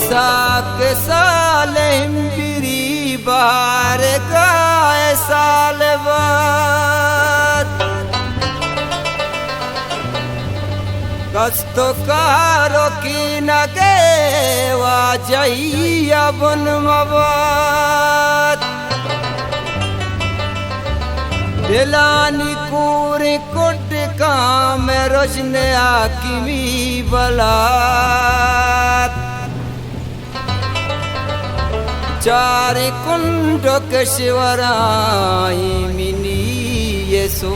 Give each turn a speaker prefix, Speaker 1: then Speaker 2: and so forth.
Speaker 1: साक सालेम बिरी बार गाय साल बाद कस्तो कारो की नगे वाजैया बन मवाद दिलानी कूरे कुट काम रोशने आकिमी बलात चार कुंड के शिवराई मिनी ये सो